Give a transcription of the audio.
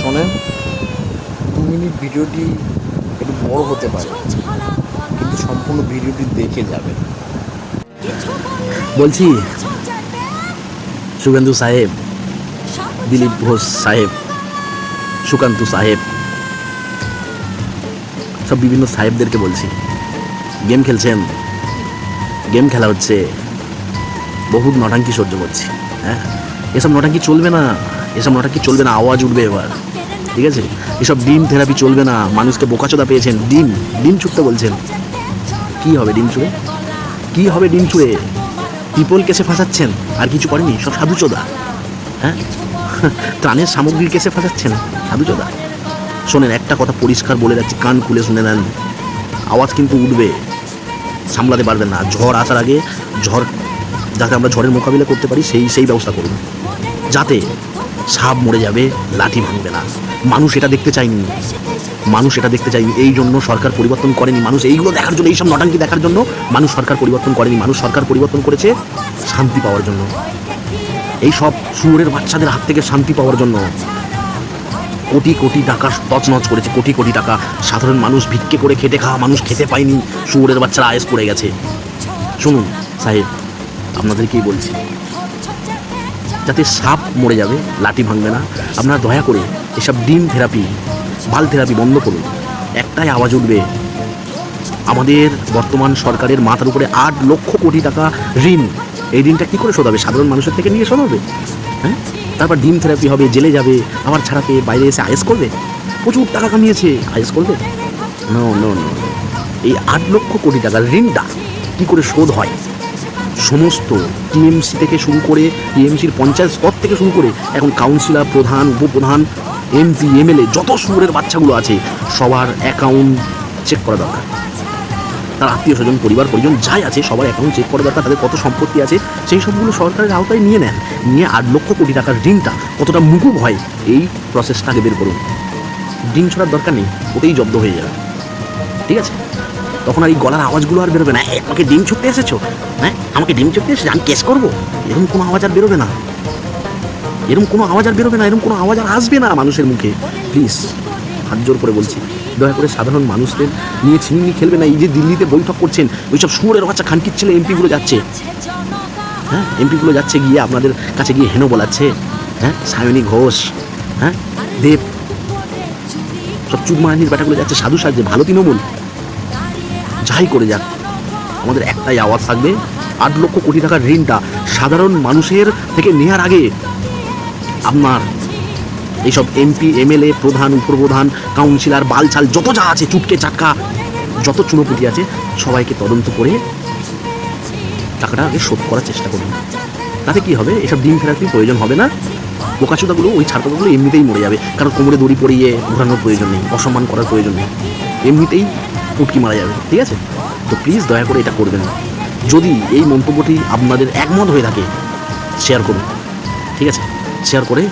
শোনেন, 2 মিনিট ভিডিওটি একটু বড় হতে পারে, কিন্তু সম্পূর্ণ ভিডিওটি দেখে যাবেন। বলছি শুভেন্দু সাহেব, দিলীপ ঘোষ সাহেব, সুকান্ত সাহেব, সব বিভিন্ন সাহেবদেরকে বলছি, গেম খেলছেন, গেম খেলা হচ্ছে, বহুত নটাঙ্কি সহ্য করছি। হ্যাঁ, এসব নটাঙ্কি চলবে না, এসব নটাঙ্কি চলবে না, আওয়াজ উঠবে এবার, ঠিক আছে? এসব ডিম থেরাপি চলবে না। মানুষকে বোকাচোদা পেয়েছেন, ডিম ডিম ছুটতে বলছেন। কি হবে ডিম ছুঁড়ে? কি হবে ডিম ছুঁড়ে? পিপল কেসে ফাঁসাচ্ছেন, আর কিছু করেনি, সব সাধুচোদা। হ্যাঁ, ত্রাণের সামগ্রী কেসে ফাঁসাচ্ছেন, সাধুচোদা। শোনেন, একটা কথা পরিষ্কার বলে যাচ্ছি, কান খুলে শুনে নেন, আওয়াজ কিন্তু উঠবে, সামলাতে পারবেন না। ঝড় আসার আগে ঝড়, যাতে আমরা ঝড়ের মোকাবিলা করতে পারি, সেই ব্যবস্থা করুন, যাতে সাপ মরে যাবে, লাঠি ভাঙবে না। মানুষ এটা দেখতে চায়নি, মানুষ এটা দেখতে চায়নি, এই জন্য সরকার পরিবর্তন করেনি। মানুষ এইগুলো দেখার জন্য, এইসব নটাঙ্কি দেখার জন্য মানুষ সরকার পরিবর্তন করেনি। মানুষ সরকার পরিবর্তন করেছে শান্তি পাওয়ার জন্য, এই সব শুয়োরের বাচ্চাদের হাত থেকে শান্তি পাওয়ার জন্য। কোটি কোটি টাকা তছনছ করেছে, কোটি কোটি টাকা। সাধারণ মানুষ ভিক্ষে করে খেটে খাওয়া মানুষ খেতে পায়নি, শুয়োরের বাচ্চারা আয়েস করে গেছে। শুনুন সাহেব, আপনাদেরকেই বলছি, যাতে সাপ মরে যাবে, লাঠি ভাঙবে না, আপনারা দয়া করে এসব ডিম থেরাপি, বাল থেরাপি বন্ধ করুন। একটাই আওয়াজ উঠবে, আমাদের বর্তমান সরকারের মাথার উপরে 8 লক্ষ কোটি টাকা ঋণ। এই ঋণটা কী করে শোধাবে? সাধারণ মানুষের থেকে নিয়ে শোধাবে? হ্যাঁ, তারপর ডিম থেরাপি হবে, জেলে যাবে, আবার ছাড়াতে বাইরে এসে আয়েস করবে, প্রচুর টাকা কামিয়েছে, আয়েস করবে। নো নো নো, এই 8 লক্ষ কোটি টাকার ঋণটা কী করে শোধ হয়? সমস্ত টিএমসি থেকে শুরু করে, টিএমসির পঞ্চায়েত স্তর থেকে শুরু করে এখন কাউন্সিলর, প্রধান, উপপ্রধান, এমপি, এমএলএ, যত শুয়োরের বাচ্চাগুলো আছে, সবার অ্যাকাউন্ট চেক করা দরকার। তার আত্মীয় স্বজন, পরিবার পরিজন যাই আছে, সবার অ্যাকাউন্ট চেক করা দরকার। তাদের কত সম্পত্তি আছে সেই সবগুলো সরকারের আওতায় নিয়ে নেন, নিয়ে 8 লক্ষ কোটি টাকার ঋণটা কতটা মুকুব হয়, এই প্রসেসটাকে বের করুন। ঋণ ছড়ার দরকার নেই, ওতেই জব্দ হয়ে যাবে, ঠিক আছে? তখন আর এই গলার আওয়াজগুলো আর বেরোবে না, আমাকে ডিম ছুটতে এসেছো, হ্যাঁ আমাকে ডিম ছুটতে এসেছো, আমি কেস করবো, এরকম কোনো আওয়াজ আর বেরোবে না, এরকম কোনো আওয়াজ আর বেরোবে না, এরকম কোনো আওয়াজ আর আসবে না মানুষের মুখে। প্লিজ, হাত জোর করে বলছি, দয়া করে সাধারণ মানুষদের নিয়ে ছিনিমিনি খেলবে না। এই যে দিল্লিতে বৈঠক করছেন, ওইসব শুয়োরের বাচ্চা খানকির ছেলে এমপিগুলো যাচ্ছে, হ্যাঁ এমপিগুলো যাচ্ছে গিয়ে আপনাদের কাছে গিয়ে হেনো বলাচ্ছে, হ্যাঁ সায়নী ঘোষ, হ্যাঁ দেব, সব চুরমানির ব্যাটাগুলো যাচ্ছে সাধু সাজছে, ভালো তৃণমূল, যাই করে যাক, আমাদের একটাই আওয়াজ থাকবে, 8 লক্ষ কোটি টাকার ঋণটা সাধারণ মানুষের থেকে নেওয়ার আগে আপনার এইসব এমপি, এমএলএ, প্রধান, উপপ্রধান, কাউন্সিলর, বালছাল যত যা আছে, চুটকে চাক্কা যত চুনোপুটি আছে, সবাইকে তদন্ত করে টাকাটা আগে শোধ করার চেষ্টা করুন। তাতে কি হবে, এসব ডিম থেরাপির প্রয়োজন হবে না, বোকাচোদাগুলো, ওই ছাড়পোকাগুলো এমনিতেই মরে যাবে, কারণ কোমরে দড়ি পরিয়ে ঘোরানোর প্রয়োজন নেই, অসম্মান করার প্রয়োজন নেই, এমনিতেই উটকি মারা যাবে, ঠিক আছে? তো প্লিজ দয়া করে এটা করবেন না। যদি এই মন্তব্যটি আপনাদের একমত হয়ে থাকে, শেয়ার করুন, ঠিক আছে? শেয়ার করে